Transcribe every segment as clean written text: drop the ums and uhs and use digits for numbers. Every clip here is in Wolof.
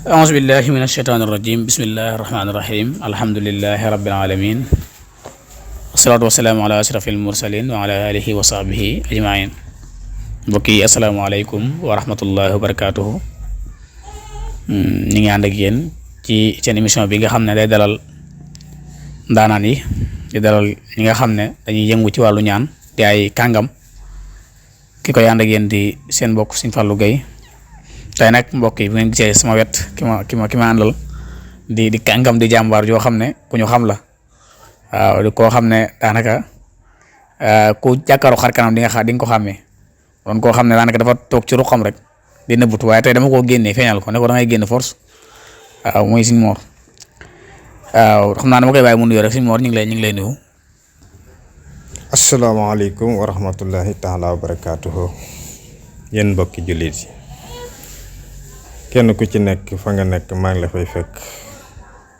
auzu billahi min asheytaani irrajim bismillahi irrahmaani irrahim alhamdulilahi rabbil alamin wasalaatu wasalaamu ala ashrafil mursalin wa ala alihi wa sahbihi ajmain mbokk yi asalaamaaleykum wa rahmatullahi wa barakatuhu ñi ngi ànd ak yéen ci seen émission bi nga xam ne day dalal ndaanaan yi di dalal ñi nga xam ne dañuy yëngu ci wàllu ñaan di ay kàngam ki koy ànd ak yéen di seen mbokk Sëñ Fallou Gueye tey nag mbokk yi bu ngeen gisee sama wet ki ma àndal di kàngam di jàmbaar yoo xam ne ku ñu xam la waaw di koo xam ne daanaka ku jàkkaaru xar kanam di nga ko xàmmee doon koo xam ne daanaka dafa toog ci ruqam rek di nëbbutu waaye tey dama koo génnee feeñal ko ne ko da ngay génn force waaw mooy Sëñ Mor waaw xam naa dama koy bàyyi mu nuyoo rek Sëñ Mor ñu ngi lay nuyu. asalaamaaleykum wa rahmatullahi taala wa barakaatuhu yéen mbokki jullit yi kenn ku ci nekk fa nga nekk maa ngi la fay fekk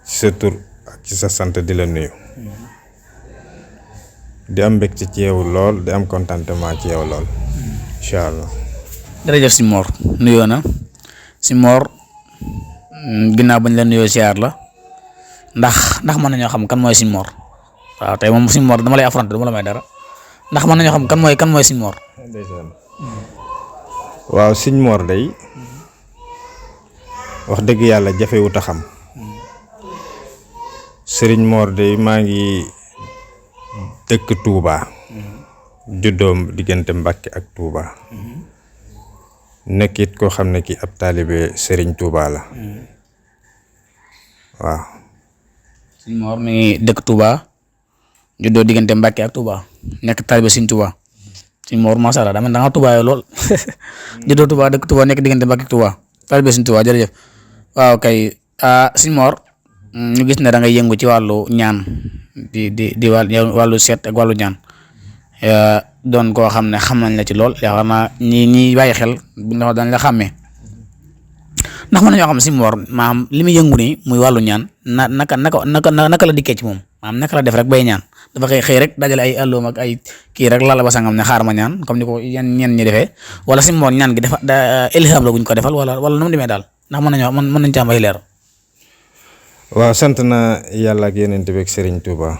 ci sa tur ak ci sa sant di la nuyu di am mbégte ci yow lool di am contentement ci yow lool incha allah. jërëjëf Sëñ Mor nuyoo na Sëñ Mor ginnaaw bañ la nuyoo siyaar la ndax mën nañoo xam kan mooy Sëñ Mor waaw tey moom Sëñ Mor dama lay affronter dama la may dara ndax mën nañoo xam kan mooy Sëñ Mor. waaw Sëñ Mor day wax dëgg yàlla jafewut a xam Sëriñ Mor day maa ngi dëkk Touba juddoom diggante Mbàkke ak Touba nekkit koo xam ne ki ab taalibe Sëriñ Touba la waaw. Sëñ Mor mi ngi dëkk Touba juddoo diggante Mbàkke ak Touba nekk taalibe Sëñ Touba Sëñ Mor macha allah dama da nga Touba yow lool juddoo Touba dëkk Touba nekk diggante Mbàkke ak Touba taalibe Sëñ Touba jërëjëf. waaw kay Sëñ Mor ñu gis ne da ngay yëngu ci wàllu ñaan di wàllu seet ak wàllu ñaan doon koo xam ne xam nañ la ci lool yaakaar naa ñi bàyyi xel buñ la dañ la xàmmee ndax mën nañoo xam Sëñ Mor maanaam li muy yëngu nii muy wàllu ñaan naka la dikkee ci moom maanaam naka la def rek bay ñaan dafa xëy rek dajale ay àlloom ak ay kii rek lala ba sangam ne xaar ma ñaan comme ni ko ñenn ñi defee wala Sëñ Mor ñaan gi dafa ilham la guñ ko defal wala nu mu demee daal ndax mën nañ ci am ay leer. waaw sant na yàlla ak Yonent bi ak Sëriñ Tuuba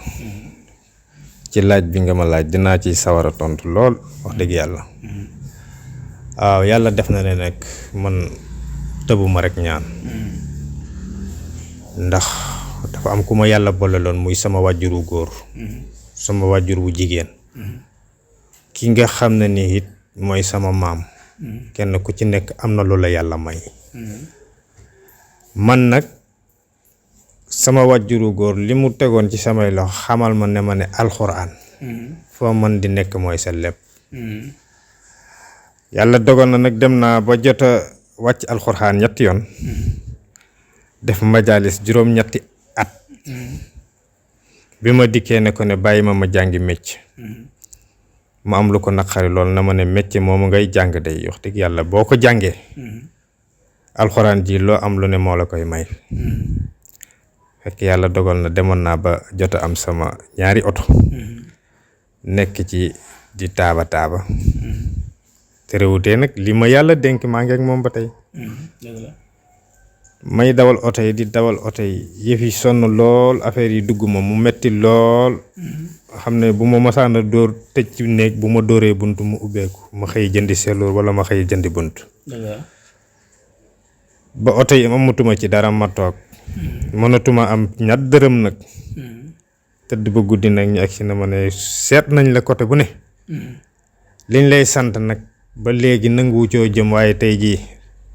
ci laaj bi nga ma laaj dinaa ci sawar a tontu lool wax dëgg yàlla. waaw yàlla def na ne nag man tëbuma rek ñaan ndax dafa am ku ma yàlla bolleloon muy sama wàjjur wu góor sama wàjjur wu jigéen ki nga xam ne ni it mooy sama maam kenn ku ci nekk am na lu la yàlla may man nag sama wàjjuru góor li mu tegoon ci samay loxo xamal ma ne alxuraan foo man di nekk mooy sa lépp yàlla dogal na nag dem naa ba jot a wàcc alxuraan ñetti yoon def majaalis juróom-ñetti at bi ma dikkee ne ko ne bàyyi ma jàngi mécc ma am lu ko naqari lool na ma ne mécc moomu ngay jàng day wax dëgg yàlla boo ko jàngee alxuraan ji loo am lu ne moo la koy may fekk yàlla dogal na demoon naa ba jot a am sama ñaari oto nekk ci di taaba te réewutee nag li ma yàlla dénk maa ngi ak moom ba tey may dawal oto yi di dawal oto yi yëf yi sonn lool affaire yi dugg ma mu metti lool xam ne bu ma masaana dóor tëj ci néeg bu ma dóoree bunt mu ubbeeku ma xëy jëndi seeloor wala ma xëy jëndi bunt ba oto yi amatuma ci dara ma toog mënatuma am ñaar dërëm nag tëdd ba guddi nag ñu agsi na ma ne seet nañ la côté bu ne liñ lay sant nag ba léegi nanguwu coo jëm waaye tey jii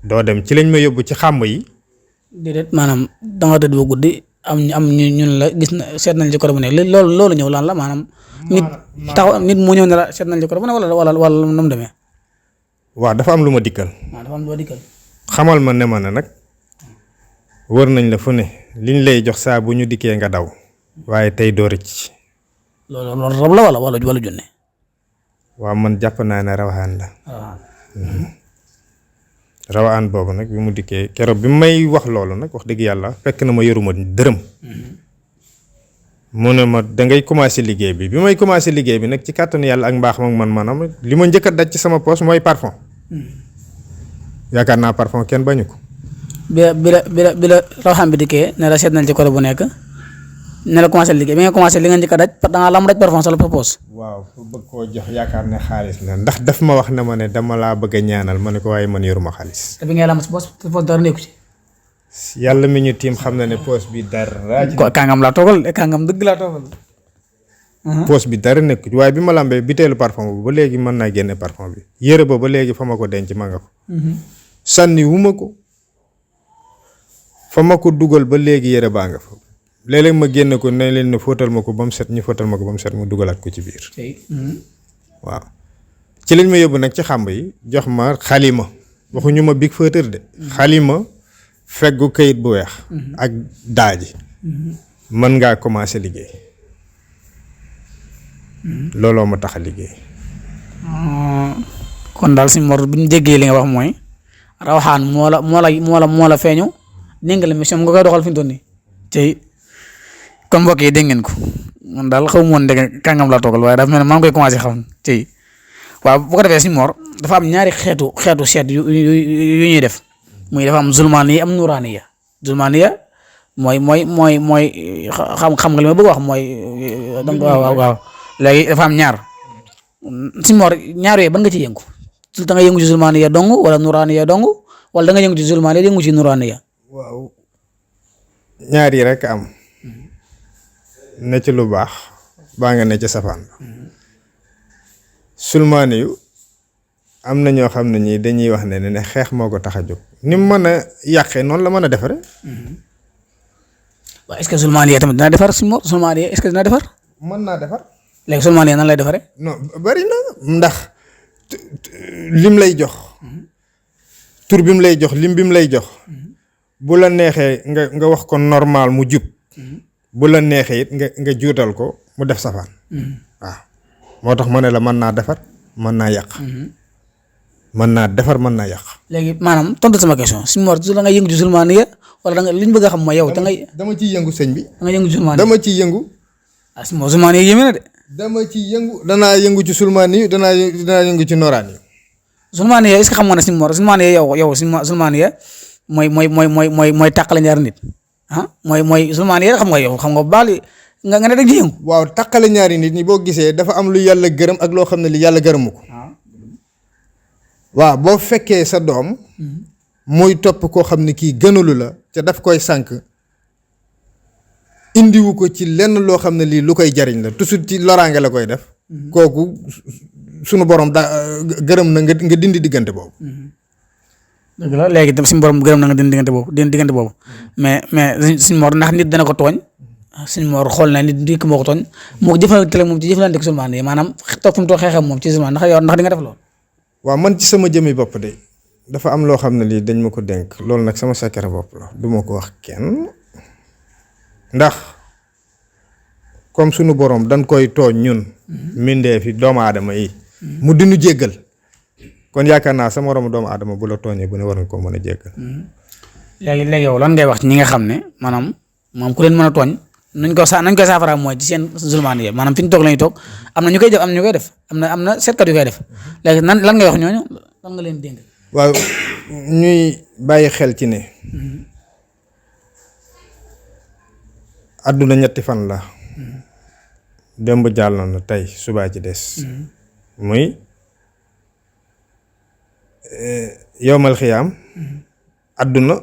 doo dem ci lañ ma yóbbu ci xàmb yi. déedéet maanaam danga tëdd ba guddi am ñun la gis na seet nañ ci côté bu ne loolu ñëw lan la maanaam nit mu ñëw ne la seet nañ ci côté bu ne wala nu mu demee. waaw dafa am lu ma dikkal. waaw dafa am lu ma dikkal. xamal ma ne nag wër nañ la fu ne liñ lay jox saa bu ñu dikkee nga daw waaye tey doo rëcc. loolu rab la wala junne. waaw man jàpp naa ne rawaan la. rawaan boobu nag bi mu dikkee keroog bi may wax loolu nag wax dëgg yàlla fekk na ma yoruma dërëm. mu ne ma dangay commencé liggéey bi may commencé liggéey bi nag ci kàttanu yàlla ak mbaax mag man maanaam li ma njëkk a daj ci sama poche mooy parfum. yaakaar naa parfum kenn bañu ko. bi la rawaxaan bi dikkee ne la seet nañ ci côté bu nekk ne la commencé liggéey bi nga commencé li nga njëkk a daj da ngaa lam daj parfum sa la propose. waaw fu bëgg koo jox yaakaar ne xaalis la ndax daf ma wax ne ma ne dama laa bëgg a ñaanal ma ne ko waaye man yoruma xaalis. te bi ngay lam sa poos dara nekku ci. yàlla mi ñu tiim xam na ne poos bi dara. ko kàngam laa toogal kàngam dëgg laa toogal. poos bi dara nekku ci waaye bi ma lambee biteelu parfum bi ba léegi mën naa génne parfum bi yëre ba léegi fa ma ko denc ma nga ko. sànni wu ma ko fa ma ko dugal ba léegi yëre baa nga fa léeg-léeg ma génne ko ne leen ne fóotal ma ko ba mu set ñu fóotal ma ko ba mu set mu dugalaat ko ci biir. waaw ci lañ ma yóbbu nag ci xàmb yi jox ma xalima waxuñu ma big feutre de. xalima feggu kayit bu weex. ak daaji. mën ngaa commencé liggéey. looloo ma tax a liggéey. kon daal suñu mor bi ñu déggee li nga wax mooy rawaxaan moo la feeñu dégg nga la mission nga koy doxal fi mu toll nii tey kon mbokk yi dégg ngeen ko man daal xaw ma woon dégg kàngam laa toogal waaye dafa mel ne maa ngi koy commencé xam tey waaw bu ko defee suñu mor dafa am ñaari xeetu seet yu ñuy def muy dafa am zulmaaniya am nuraaniya zulmaaniya mooy xam nga li ma bëgg wax mooy. waaw léegi dafa am ñaar suñu mor ñaar yooyu ban nga ci yëngu da nga yëngu ci zulmaaniya dong wala nuraaniya dong wala da nga yëngu ci zulmaaniya yëngu ci nuraaniya. waaw ñaar yi rek am ne ci lu baax baa nga ne ci safaan sulmaani yu am na ñoo xam ne ñii dañuy wax ne xeex moo ko tax a jóg ni mu mën a yàqee noonu la mën a defare waaw est-ce que sulmaaniya tamit dina defar suñu mor sulmaaniya est-ce que dina defar. mën naa defar. léegi sulmaaniya nan lay defaree. non bari na ndax lim lay jox tur bi mu lay jox lim bi mu lay jox bu la neexee nga wax ko normal mu jub bu la neexee it nga juutal ko mu def safaan. waaw moo tax ma ne la mën naa defar mën naa yàq. mën naa defar mën naa yàq. léegi maanaam tontu sama question suñu mor da nga yëngu ci sulmaaniya wala da nga li ñu bëgg a xam mooy yow. dama ciy yëngu sëñ bi. da nga yëngu ci sulmaaniya dama ciy yëngu. ah suñu mor sulmaaniya yéeme na de. dama ciy yëngu danaa yëngu ci sulmaani danaa yëngu ci noraan yi. sulmaaniya est-ce que xam nga ne suñu mor sulmaaniya yow sulmaaniya mooy tàqale ñaari nit ah mooy sulmaaniya xam nga yow xam nga bu baax li nga ne da nga ci yëngu. waaw tàqale ñaari nit ñi boo gisee dafa am lu yàlla gërëm ak loo xam ne li yàlla gërëmu ko. waaw boo fekkee sa doom. muy topp koo xam ne kii gënalu la ca daf koy sànq. indiwu ko ci lenn loo xam ne lii lu koy jariñ la toujours ci loraange la koy def. kooku sunu borom gërëm na nga dindi diggante boobu. dëgg la léegi suñu borom gërëm na nga dindi diggante boobu mais suñu mor ndax nit dana ko tooñ suñu mor xool na nit ndikk moo ko tooñ moo ko jëfandikoo moom ci jëfandikoo ak sulmaan yi maanaam toog fu mu toog xeexam moom ci sulmaan ndax di nga def loolu. waaw man ci sama jëmmi bopp de dafa am loo xam ne lii dañ ma ko dénk loolu nag sama secret bopp la du ma ko wax kenn ndax comme sunu borom dañ koy tooñ ñun. mbindeef yi doomu aadama yi. mu dinu jéggal kon yaakaar naa sama moromu doomu aadama bu la tooñee bu ne war nga koo mën a jéggal. léegi yow lan ngay wax ci ñi nga xam ne maanaam moom ku leen mën a tooñ nañ koy saafara mooy ci seen zulmaan yi maanaam fi ñu toog la ñu toog am na ñu koy def am na ñu koy def am na seetkat yu koy def léegi lan ngay wax ñooñu lan nga leen dénk. waaw ñuy bàyyi xel ci ne. àdduna ñetti fan la. démb jàll na tey subaa ci des. muy yowmal xiyaam. àdduna.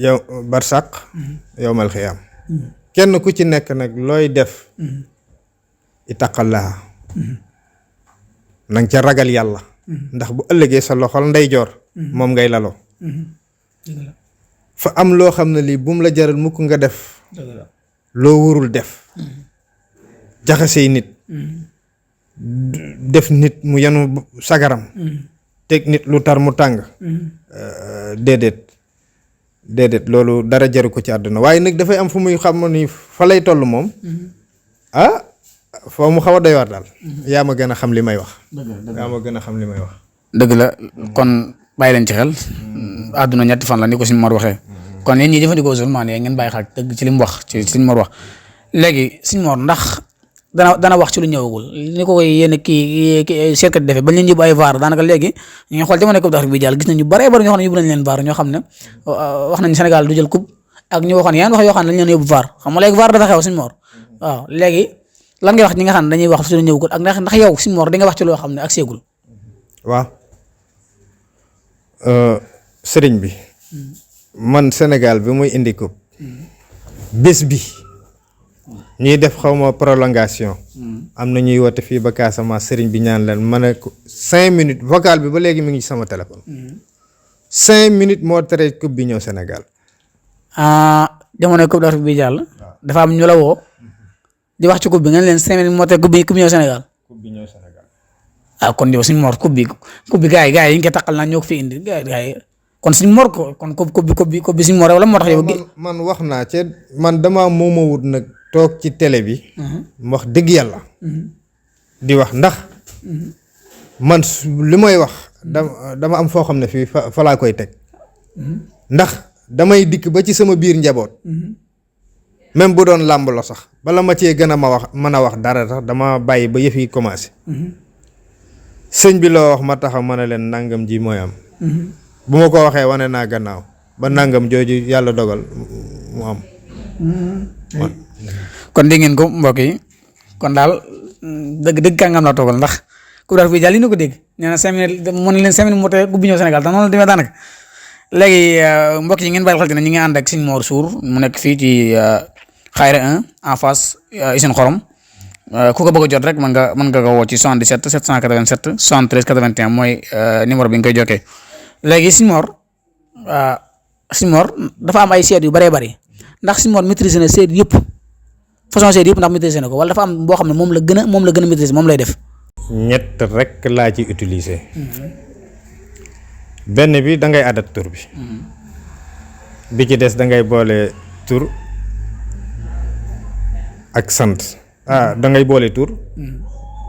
yow barsàq. yowmal xiyaam. kenn ku ci nekk nag looy def. itaqallaa. na nga ca ragal yàlla. ndax bu ëllëgee sa loxol ndeyjoor. moom ngay laloo. fa am loo xam ne lii bu mu la jaral mukk nga def. loo warul def. jaxasey nit. def nit mu yenu sagaram. teg nit lu tar mu tàng. déedéet loolu dara jaru ko ci àdduna waaye nag dafay am fu muy xam ni fa lay toll moom. foo mu xaw a doy waar daal. yaa ma gën a xam li may wax. yaa ma gën a xam li may wax. dëgg la kon bàyyi leen ci xel. àdduna ñetti fan la ni ko suñu Mor waxee. kon yéen ñi jëfandikoo zulmaan yi ngeen bàyyi xel dëgg ci li mu wax ci li mu wax léegi suñu Mor ndax dana wax ci lu ñëwagul ni ko koy yéen kii seetkat defee bañ leen yóbbu ay VAR daanaka léegi ñu ngi xool jamono coupe d'Afrique bi jàll gis nañ ñu bëree bëri ñoo xam ne yóbbu nañ leen VAR ñoo xam ne wax nañ Sénégal du jël coupe ak ñu waxoon yeneen wax yoo xam ne dañ leen yóbbu VAR xam nga léegi VAR dafa xew Sëñ Mor waaw léegi lan ngay wax ñi nga xam ne dañuy wax ci lu ñëwagul ak ndax yow Sëñ Mor di nga wax ci loo xam ne ak seegul waaw sëriñ bi man Sénégal bi muy indi coupe bés bi ñuy def xawma prolongation am na ñuy woote fii ba Casamance sëriñ bi ñaan leen ma ne ko 5 minutes vocal bi ba léegi mi ngi ci sama téléphone 5 minutes moo tere coupe bi ñëw Sénégal jamono coupe d'Afrique bi jàll dafa am ñu la woo di wax ci coupe bi ngeen leen 5 minutes moo tere coupe bi ñëw Sénégal kon yow Sëñ Mor coupe bi gars yi ñu ngi koy taqal naa ñoo ko fi indi gars yi kon Sëñ Mor kon coupe bi Sëñ Mor wala moo tax yow man wax naa ci man dama moomawut nag toog ci télé bi wax dëgg yàlla di wax ndax man li may wax dama am foo xam ne fii fa laa koy teg ndax damay dikk ba ci sama biir njaboot même bu doon làmb la sax bala ma cee gën a mën a wax dara sax dama bàyyi ba yëf yi commencé sëñ bi loo wax ma taxaw ma ne leen nangam ji mooy am bu ma ko waxee wane naa gannaaw ba nangam jooju yàlla dogal mu am kon dégg ngeen ko mbokk yi kon daal dëgg kàngam la toogal ndax coupe d'Afrique bi jàll yi ñu ko dégg nee na 5 minutes mën leen 5 minutes moo tee coupe bi ñëw Sénégal tax noonu la demee daanaka léegi mbokk yi ngeen bàyyi xel ne ñi ngi ànd ak Sëñ Mor Sour mu nekk fii ci Xayra 1 en face usine xorom ku ko bëgg a jot rek mën nga ko woo ci 77 787 73 81 mooy numéro bi nga koy jokkee léegi Sëñ Mor dafa am ay seet yu bëree bëri ndax Sëñ Mor maîtriser na seet yëpp façon seet yëpp ndax maîtriser na ko wala dafa am boo xam ne moom la gën a maîtriser moom lay def. ñett rek laa ci utiliser. benn bi da ngay adat tur bi. bi ci des da ngay boole tur ak sant. da ngay boole tur.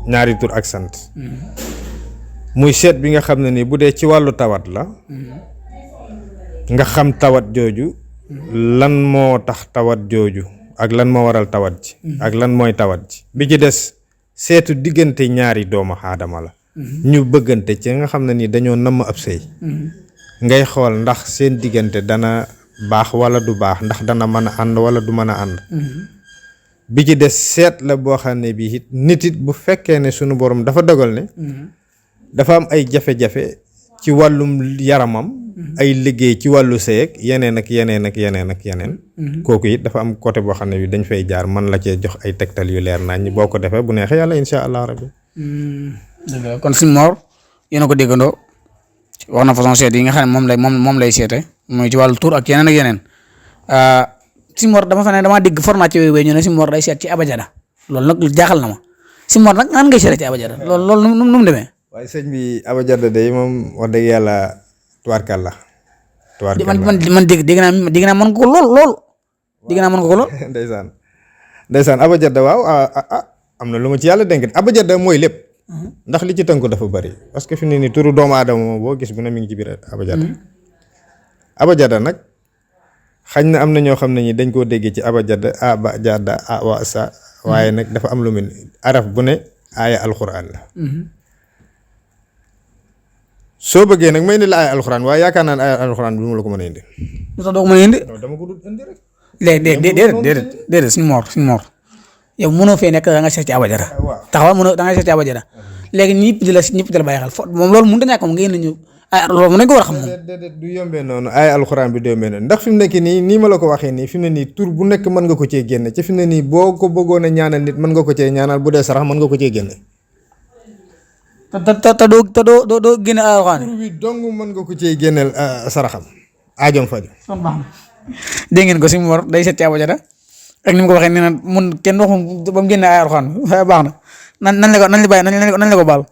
ñaari tur ak sant. muy seet bi nga xam ne ni bu dee ci wàllu tawat la. nga xam tawat jooju. lan moo tax tawat jooju. ak lan moo waral tawat ji. ak lan mooy tawat ji. bi ci des seetu diggante ñaari doomu aadama la. ñu bëggante ci nga xam ne ni dañoo namm ab sëy. ngay xool ndax seen diggante dana baax wala du baax ndax dana mën a ànd wala du mën a ànd. bi ci des seet la boo xam ne bii it nit it bu fekkee ne sunu borom dafa dogal ne. dafa am ay jafe-jafe ci wàllum yaramam. ay liggéey ci wàllu sëy ak yeneen ak yeneen ak yeneen ak yeneen. kooku it dafa am côté boo xam ne bi dañ fay jaar man la cee jox ay tegtal yu leer nañ boo ko defee bu neexee yàlla incha allah rabbi. kon Sëñ Mor yéen a ko déggandoo wax na façon seet yi nga xam ne moom lay seete mooy ci wàllu tur ak yeneen ak yeneen Sëñ Mor dama fa ne damaa dégg format ci wéy ñu ne Sëñ Mor day seet ci abajada loolu nag jaaxal na ma Sëñ Mor nag nan ngay seete ci abajada loolu nu mu demee. waaye sëñ bi abajada day moom wax dëgg yàlla. tubaarkàlla man dégg naa mën nga ko lool dégg naa mën nga ko lool. ndeysaan abajada waaw am na lu ma ci yàlla dénk abajada mooy lépp. ndax li ci tënk dafa bari parce que fi mu ne nii turu doomu aadama moom boo gis bu ne mi ngi ci biir abajada. abajada nag xañ na am na ñoo xam ne ñi dañ koo déggee ci abajada abajada wa sa waaye nag dafa am lu mel araf bu ne aaya alxuraan la. soo bëggee nag may indi la ay alxuraan waaye yaakaar naa ne ay alxuraan bi mu la ko mën a indi. lu tax doo ko mën a indi. dama ko dul indi rek. déedéet Sëñ Mor yow mënoo fee nekk da nga seet ci abajada. taxawal mënoo da nga seet ci abajada. léegi ñëpp di la bàyyi xel moom loolu mënut a ñàkk moom nga indi ñu ay loolu mën nañu ko war a xam moom. déedéet du yombee noonu ay alxuraan bi du yombee noonu ndax fi mu nekk nii ma la ko waxee nii fi mu ne nii tur bu nekk mën nga ko cee génne ci fi mu ne nii boo ko bëggoon a ñaanal nit mën nga ko cee ñaanal bu dee sarax mën nga ko cee génne. te doo génne alxuraan tur bi dong mën nga ko cee génneel saraxam aajoom faju. dégg ngeen ko Sëñ Mor day seet ci abajada ak ni mu ko waxee nee na mun kenn waxum ba mu génne ay alxuraan waaye baax na nan la ko baal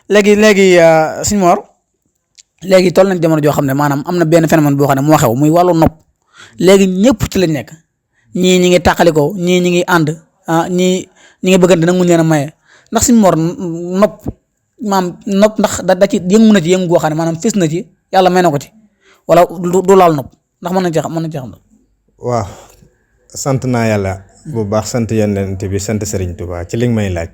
léegi Sëñ Mor léegi toll nañ jamono joo xam ne maanaam am na benn phénomène boo xam ne moo xew muy wàllu nopp léegi ñëpp ci lañ nekk ñii ñi ngi tàqalikoo ñii ñi ngi ànd ñii ñi ngi bëggante nag mu leen a maye ndax Sëñ Mor nopp ndax da ci yëngu na ci yëngu goo xam ne maanaam fis na ci yàlla may na ko ci wala du laal nopp ndax mën nañ ci xam. waaw sant naa yàlla bu baax sant yonent bi sant Serigne Touba ci li nga may laaj.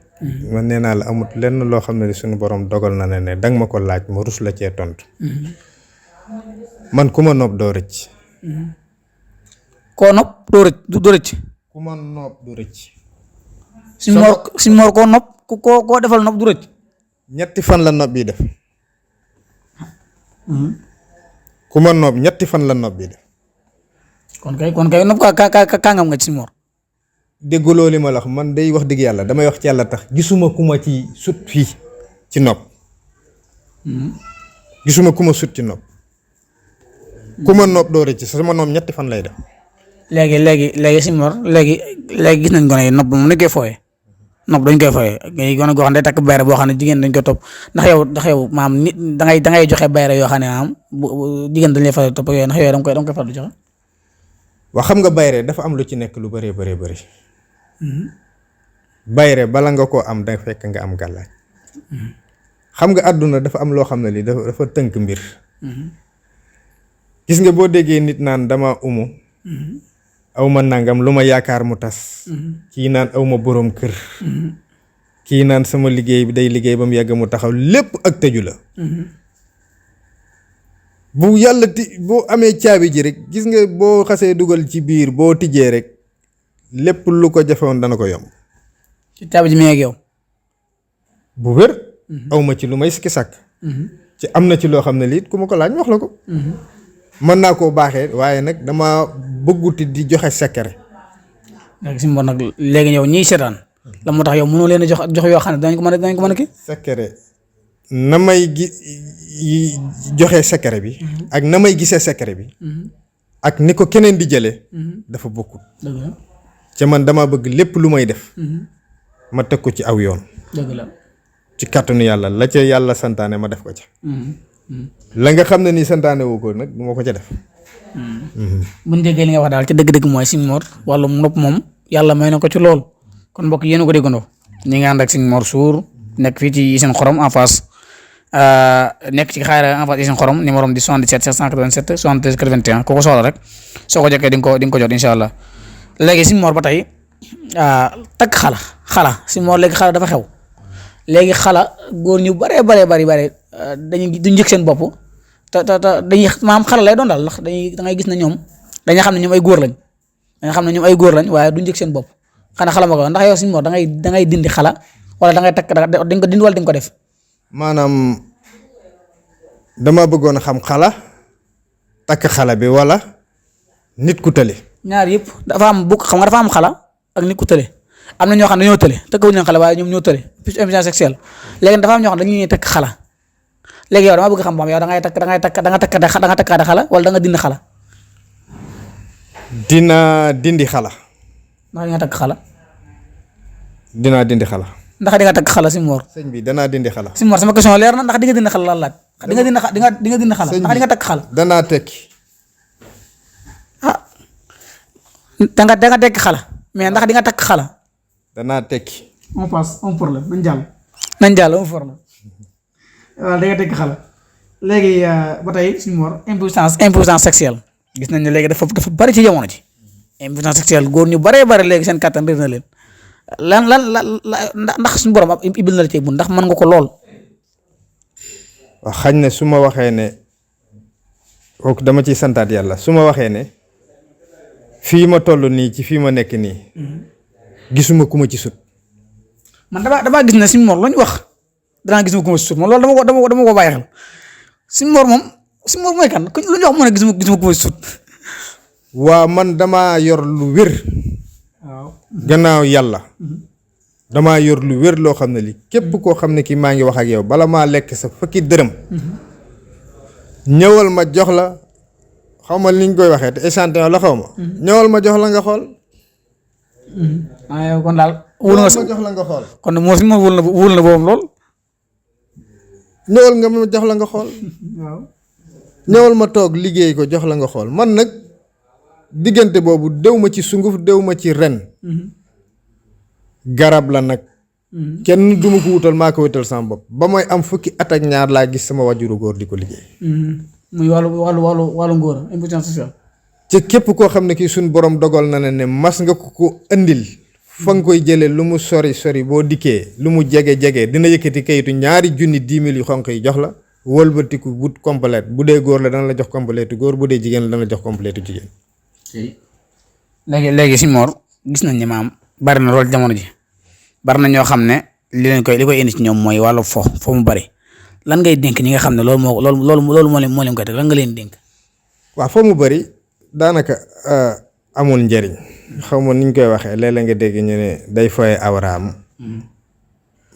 man nee naa la amut lenn loo xam ne suñu borom dogal na ne danga ma ko laaj ma rus la cee tontu. man ku ma nopp doo rëcc. koo nopp doo rëcc. ku ma nopp du rëcc. Sëñ Mor koo nopp koo defal nopp du rëcc. ñetti fan la nopp bi def. ku ma nopp ñetti fan la nopp bi def. kon kay nopp kàngam nga ci Sëñ Mor. dégguloo li ma la wax man day wax dëgg yàlla damay wax ci yàlla tax gisuma ku ma ci sut fii ci nopp. gisuma ku ma sut ci nopp. ku ma nopp doo rëcc sama nopp ñetti fan lay def. léegi Sëñ Mor léegi gis nañ gone yi nopp moom dañ koy fooyee nopp dañ koy fooyee ngay gone goo xam ne day takk bayre boo xam ne jigéen dañ koy topp ndax yow maam nit dangay joxe bayre yoo xam ne maam jigéen dañ lay faral topp yooyu ndax yooyu danga koy faral di joxe. waa xam nga bayre dafa am lu ci nekk lu bëree bëri. bayre bala nga koo am da fekk nga am gàllaaj. xam nga àdduna dafa am loo xam ne lii dafa tënk mbir. gis nga boo déggee nit naan dama umu. aw ma nangam lu ma yaakaar mu tas. kii naan aw ma boroom kër. kii naan sama liggéey bi day liggéey ba mu yàgg mu taxaw lépp ak tëju la. bu yàlla boo amee caabi ji rek gis nga boo xasee dugal ci biir boo tijjee rek lépp lu ko jafewoon dana ko yomb. ci caabi ji mi ak yow. bu wér. aw ma ci lu may sikki sàkk. ci am na ci loo xam ne lii ku ma ko laaj wax la ko. mën naa koo baaxee waaye nag dama bëgguti di joxe secret. léegi Sëñ Mor nag léegi yow ñiy seetaan la moo tax yow mënoo leen a jox yoo xam ne danañ ko mën a kii. secret na may joxe secret bi. ak na may gisee secret bi. ak ni ko keneen di jëlee. dafa bokkut. ca man dama bëgg lépp lu may def. ma teg ko ci aw yoon. dëgg la. ci kàttanu yàlla la ca yàlla santaane ma def ko ca. la nga xam ne nii santaane woo ko nag du ma ko ca def. bu ñu déggee li nga wax daal ci dëgg-dëgg mooy Sëñ Mor wàllum nopp moom yàlla may na ko ci lool kon mbokk yéen a ko déggandoo ñi nga ànd ak Sëñ Mor Sour nekk fii ci Usine Xorom en face nekk ci xaar en face Usine Xorom numéro di 77 787 73 81 ku ko soxla rek soo ko jokkee di nga ko jot incha allah léegi Sëñ Mor ba tey takk xala Sëñ Mor léegi xala dafa xew léegi xala góor ñu bari dañuy du njëkk seen bopp te dañuy maam xala lay doon daal ndax da ngay gis ne ñoom dañuy xam ne ñoom ay góor lañ waaye du njëkk seen bopp xanaa xala ma ko ndax yow Sëñ Mor da ngay dindi xala wala da ngay takk di nga ko dindi wala di nga ko def. maanaam dama bëggoon a xam xala takk xala bi wala nit ku tële. ñaar yëpp dafa am xam nga dafa am xala ak nit ku tële am na ñoo xam ne dañoo tële tëkkawuñu leen xala waaye ñoom ñoo tële plus impuissance sexuelle léegi dafa am ñoo xam ne dañuy takk xala léegi yow dama bëgg xam yow da nga takkaat xala wala da nga dindi xala. dina dindi xala. ndax di nga takk xala. dinaa dindi xala. ndax di nga takk xala Sëñ Mor. sëñ bi danaa dindi xala. Sëñ Mor sama question leer na ndax di nga dindi xala lan laaj. di nga dindi xala ndax di nga takk xala. danaa tekki. da nga tekki xala mais ndax di nga takk xala. danaa tekki. on passe un problème nañ jàll un problème waaw da nga tekki xala léegi ba tey Sëñ Mor impuissance sexuelle gis nañ ne léegi dafa bari ci jamono ji impuissance sexuelle góor ñu baree bari léegi seen kàttan réer na leen lan ndax suñu borom ibil na la ci bun ndax mën nga ko lool. waaw xañ na su ma waxee ne kooku dama ciy santaat yàlla su ma waxee ne fii ma toll nii ci fii ma nekk nii gisuma ku ma ci sut. man damaa gis ne Sëñ Mor lu ñu wax danaa gisuma ku ma ci sut moom loolu dama ko bàyyi xel Sëñ Mor mooy kan lu ñu wax mu ne gisuma ku ma ci sut. waa man damaa yor lu wér. waaw gannaaw yàlla. damaa yor lu wér loo xam ne li képp koo xam ne ki maa ngi wax ak yow bala maa lekk sa fukki dërëm. ñëwal ma jox la xaw ma ni ñu koy waxee te échantillon la xaw ma. ñëwal ma jox la nga xool. yow kon daal. wóolu nga ma jox la nga xool. kon moo si ma wóolu na boobu lool. ñëwal nga ma jox la nga xool. waaw. ñëwal ma toog liggéey ko jox la nga xool man nag diggante boobu dew ma ci sunguf dew ma ci ren. garab la nag. kenn du ma ko wutal maa ko wutal sama bopp ba mooy am fukki at ak ñaar laa gis sama wajuru góor di ko liggéey. muy wàllu ngóor impuissance sexuelle. ca képp koo xam ne kii suñ borom dogal na ne mas nga ko andil fa nga koy jëlee lu mu sori boo dikkee lu mu jege dina yëkkati kayitu 2,10,000 yu xonq yi jox la wëlbatiku wut complète bu dee góor la dana la jox complète góor bu dee jigéen la dana la jox complète jigéen. léegi si Mor gis nañ ne maam bari na lool jamono ji bari na ñoo xam ne li koy indi ci ñoom mooy wàllu fo mu bari lan ngay dénk ñi nga xam ne loolu moo leen koy teg lan nga leen dénk. waaw foo mu bari daanaka amul njëriñ xaw ma niñ koy waxee léeg-léeg nga dégg ñu ne day foye awraam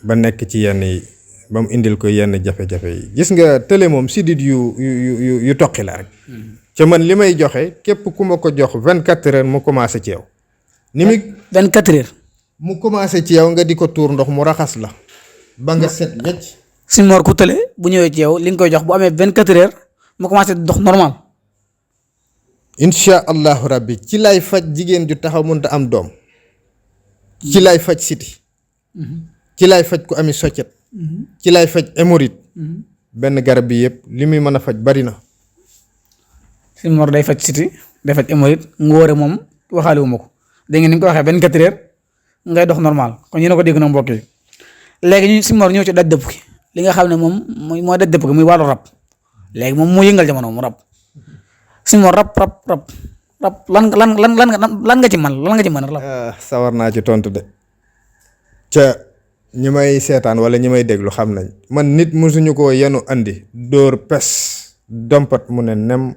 ba nekk ci yenn yi ba mu indil ko yenn jafe-jafe yi gis nga télé moom sidit yu toqi la rek. ca man li may joxe képp ku ma ko jox 24 heures mu commencé ci yow. ni muy 24 heures. mu commencé ci yow nga di ko tuur ndox mu raxas la. ba nga set wecc. Sëñ Mor ku tële bu ñëwee ci yow li nga koy jox bu amee 24 heures mu commencé dox normal. incha allahu rabbi ci lay faj jigéen ju taxaw mënta am doom. ci lay faj siti. ci lay faj ku ami soccet. ci lay faj hémorroïde. benn garab bi yëpp li muy mën a faj bari na. Sëñ Mor day faj siti day faj hémorroïde ngóore moom waxaale wu ma ko dégg nga ni nga ko waxee 24 heures ngay dox normal kon yéen a ko dégg na mbokk yi léegi ñu Sëñ Mor ñëw ci daj dëpp ki li nga xam ne moom mooy daj dëpp ki muy wàllu rab léegi moom moo yëngal jamono mu rab Sëñ Mor rab lan nga ci mën rab. sawar naa ci tontu de ca ñi may seetaan wala ñi may déglu xam nañ man nit mësuñu koo yenu andi dóor pes dompat mu ne nem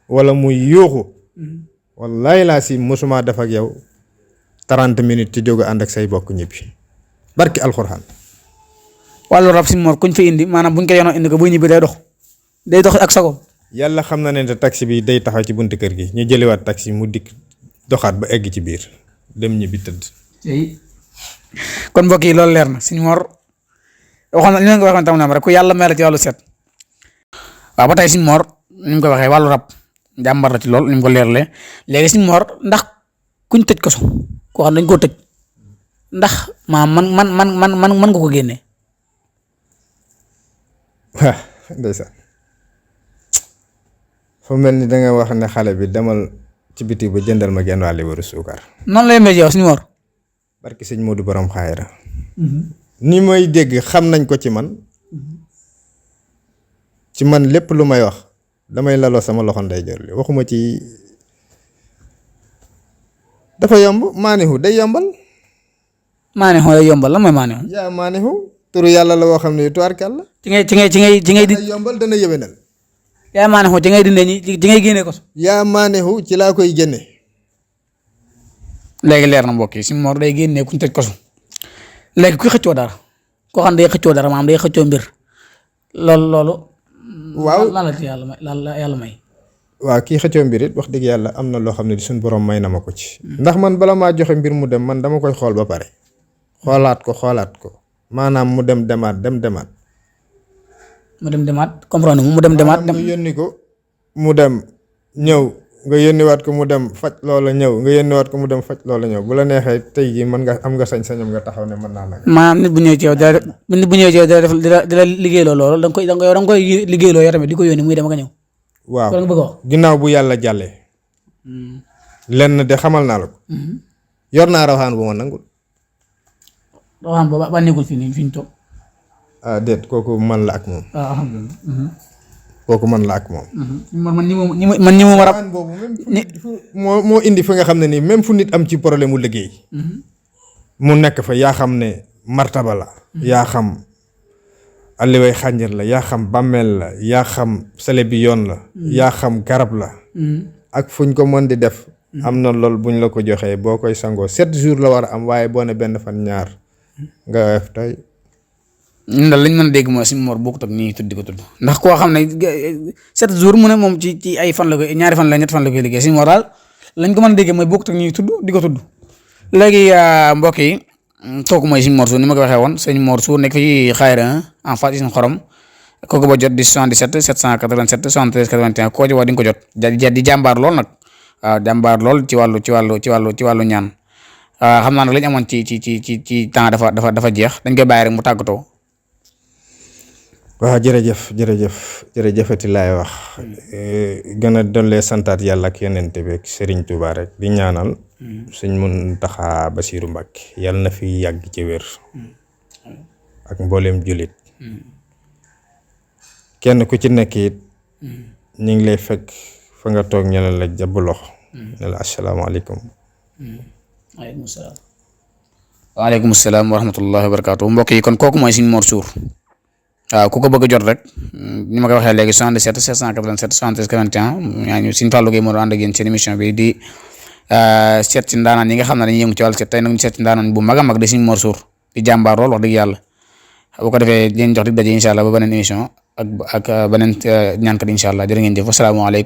wala muy yuuxu wallaay laa si mësuma def ak yow 30 minutes ci jóge ànd ak say bokk ñibbi barki alxuraan. wàllu rab Sëñ Mor kuñ fi indi maanaam buñ ko yenoo indi ko buy ñibbi day dox ak sago. yàlla xam na ne te taxi bi day taxaw ci buntu kër gi ñu jëliwaat taxi mu dikk doxaat ba egg ci biir dem ñibbi tëdd. kon mbokk yi loolu leer na Sëñ Mor waxoon na li nga ko waxoon tam na rek ku yàlla may la ci wàllu set. waaw ba tey Sëñ Mor ni mu ko waxee wàllu rab jàmbar la ci lool ni mu ko leerlee léegi Sëñ Mor ndax kuñ tëj kaso koo xam dañ koo tëj ndax man nga ko génne. waaw ndeysaan fa mel ni danga wax ne xale bi demal ci biti ba jëndal ma genn wàll libaru suukar. noonu lay mel yow Sëñ Mor. barki sëñ Modou borom xaayra ni may dégg xam nañ ko ci man lépp lu may wax damay laloo sama loxo ndeyjoor li waxuma ci dafa yomb maanihu day yombal. maanihu day yombal lan mooy maanihu. yaa maanihu turu yàlla la woo xam ne tuwaarkal la. ci ngay di yombal dana yëwénal. yaa maanihu ci ngay dindee ci ngay génne ko. yaa maanihu ci laa koy génne. léegi leer na mbokk yi Sëñ Mor day génnee kuñ tëj kaso léegi kuy xëccoo dara koo xam ne day xëccoo dara maanaam day xëccoo mbir loolu. waaw lan la ci yàlla may. waaw kii xëccoo mbir it wax dëgg yàlla am na loo xam ne suñ borom may na ma ko ci. ndax man bala maa joxe mbir mu dem man dama koy xool ba pare xoolaat ko maanaam mu demaat. mu demaat comprendre mu demaat. mu yónni ko mu dem ñëw. nga yónniwaat ko mu dem faj loola ñëw nga yónniwaat ko mu dem faj loola ñëw bu la neexee tey jii mën nga am nga sañ-sañam nga taxaw ne mën naa la. maanaam nit bu ñëwee ci yow def di la liggéeyloo loolu da nga koy liggéeyloo yow tamit di ko yónni muy dem nga ñëw. waaw nga bëgg a wax. ginnaaw bu yàlla jàllee. lenn de xamal naa la ko. yor naa rawxaan bu ma nangul. rawxaan boobu ba nekkul fi ñu toog. ah déet kooku man la ak moom. alhamdulilah. kooku man la ak moom. man ñi ma rab boobu moo indi fa nga xam ne nii même fu nit am ci problème mu liggéey. mu nekk fa yaa xam ne martaba la. yaa xam alliway xànjar la yaa xam bàmmeel la yaa xam sele bi yoon la. yaa xam garab la. ak fuñ ko mën di def. am na lool buñ la ko joxee boo koy sangoo 7 jours la war a am waaye boo ne benn fan ñaar nga def tey. ñun daal lañ mën a dégg mooy Sëñ Mor bokkut ak nii tudd di ko tudd ndax koo xam ne 7 jours mu ne moom ci ay fan la koy ñaari fan la ñetti fan la koy liggéey Sëñ Mor daal lañ ko mën a déggee mooy bokkut ak nii tudd di ko tudd. léegi mbokk yi kooku mooy Sëñ Mor Sour ni ma ko waxee woon Sëñ Mor Sour nekk fii Xayra en face usine xorom kooku ba jot di 77 787 73 81 koo ci wax di nga ko jot di jàmbaar lool nag waaw jàmbaar lool ci wàllu ñaan xam naa nag lañ amoon ci temps dafa jeex dañ koy bàyyi rek mu tàggatoo. waaw jërëjëfati laay wax gën a dollee santaat yàlla ak yonent bi ak Serigne Touba rek di ñaanal Sëñ Muntaxa Basiiru Mbàkke yàlla na fi yàgg ci wér ak mbooleem jullit kenn ku ci nekk it ñu ngi lay fekk fa nga toog ñu la jàpp loxo ne la asalaamaaleykum. waaleykum salaam. waaleykum salaam wa rahmatullahi wa barakaatu mbokk yi kon kooku mooy Sëñ Mor Suur waaw ku ko bëgg a jot rek ni ma ko waxee léegi 77 787 73 81 yaa ngi Sëñ Fallou Gueye moo doon ànd ak yéen seen émission bi di seet ci ndaanaan yi nga xam ne dañuy yëngu ci wàllu seet tey nag ñu seet ci ndaanaan bu mag a mag di Sëñ Mor Suur di jàmbaar lool wax dëgg yàlla bu ko defee leen jox dig daje incha allah ba beneen émission ak beneen ñaankat incha allah jërë ngeen jëf asalaamaaleykum